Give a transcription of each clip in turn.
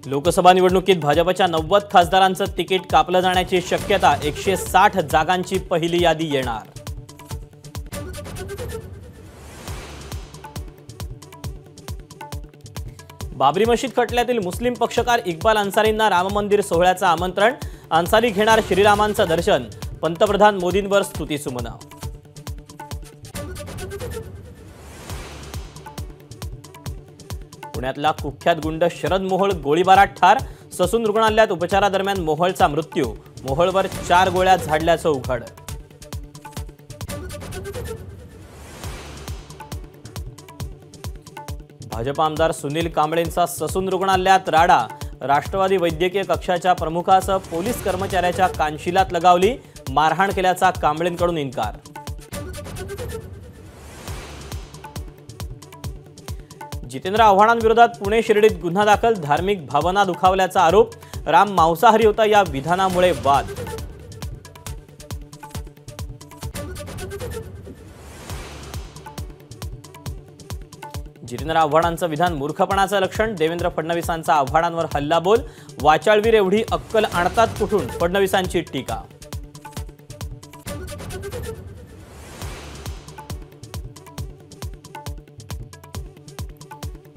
लोकसभा निवडणुकीत भाजपच्या 90 खासदारांचं तिकीट कापलं जाण्याची शक्यता। 160 जागांची पहिली यादी येणार। बाबरी मशीद खटल्यातील मुस्लिम पक्षकार इक्बाल अन्सारींना राम मंदिर सोहळ्याचं आमंत्रण। अन्सारी घेणार श्रीरामांचं दर्शन। पंतप्रधान मोदींवर स्तुतीसुमनं। पुण्यातला कुख्यात गुंड शरद मोहोळ गोळीबारात ठार। ससून रुग्णालयात उपचारादरम्यान मोहोळचा मृत्यू। मोहोळवर 4 गोळ्या झाडल्याचं उघड। भाजप आमदार सुनील कांबळेंचा ससून रुग्णालयात राडा। राष्ट्रवादी वैद्यकीय कक्षाच्या प्रमुखासह पोलीस कर्मचाऱ्याच्या कानशिलात लगावली। मारहाण केल्याचा कांबळेंकडून इन्कार। जितेंद्र आव्हाडांविरोधात पुणे शिर्डीत गुन्हा दाखल। धार्मिक भावना दुखावल्याचा आरोप। राम मांसाहारी होता या विधानामुळे वाद। जितेंद्र आव्हाडांचं विधान मूर्खपणाचं लक्षण। देवेंद्र फडणवीसांचा आव्हाडांवर हल्लाबोल। वाचाळवीर एवढी अक्कल आणतात कुठून? फडणवीसांची टीका।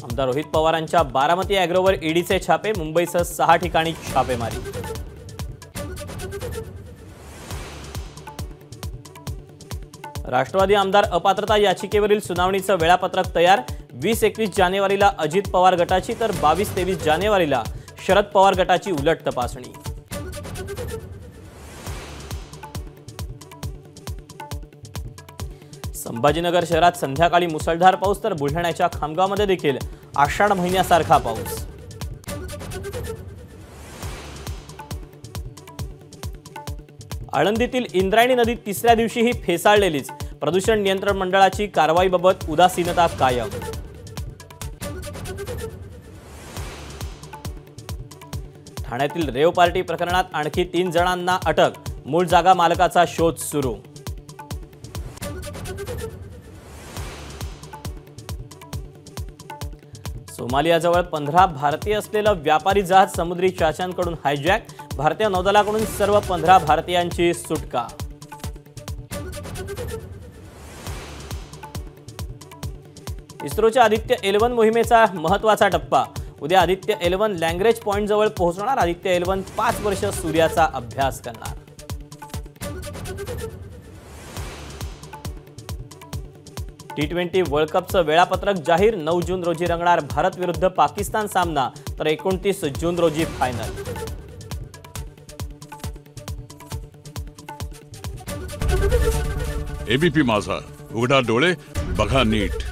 आमदार रोहित पवारांच्या बारामती अॅग्रोवर ईडीचे छापे। मुंबईसह 6 ठिकाणी छापेमारी। राष्ट्रवादी आमदार अपात्रता याचिकेवरील सुनावणीचं वेळापत्रक तयार। 20-21 जानेवारीला अजित पवार गटाची तर 22-23 जानेवारीला शरद पवार गटाची उलट तपासणी। संभाजीनगर शहरात संध्याकाळी मुसळधार पाऊस तर बुलढाण्याच्या खामगावमध्ये देखील आषाढ महिन्यासारखा पाऊस। आळंदीतील इंद्रायणी नदी तिसऱ्या दिवशीही फेसाळलेलीच। प्रदूषण नियंत्रण मंडळाची कारवाईबाबत उदासीनता कायम। ठाण्यातील रेव पार्टी प्रकरणात आणखी 3 जणांना अटक। मूळ जागा मालकाचा शोध सुरू। सोमालियाजवळ 15 भारतीय असलेलं व्यापारी जहाज समुद्री चाच्यांकडून हायजॅक। भारतीय नौदलाकडून सर्व 15 भारतीयांची सुटका। इस्रोच्या आदित्य L1 मोहिमेचा महत्त्वाचा टप्पा। उद्या आदित्य L1 लँग्रेज पॉइंट जवळ पोहोचणार। आदित्य L1 5 वर्ष सूर्याचा अभ्यास करणार। T20 वर्ल्ड कपचं वेळापत्रक जाहीर। 9 जून रोजी रंगणार भारत विरुद्ध पाकिस्तान सामना तर 29 जून रोजी फायनल। एबीपी माझा, उघडा डोळे बघा नीट।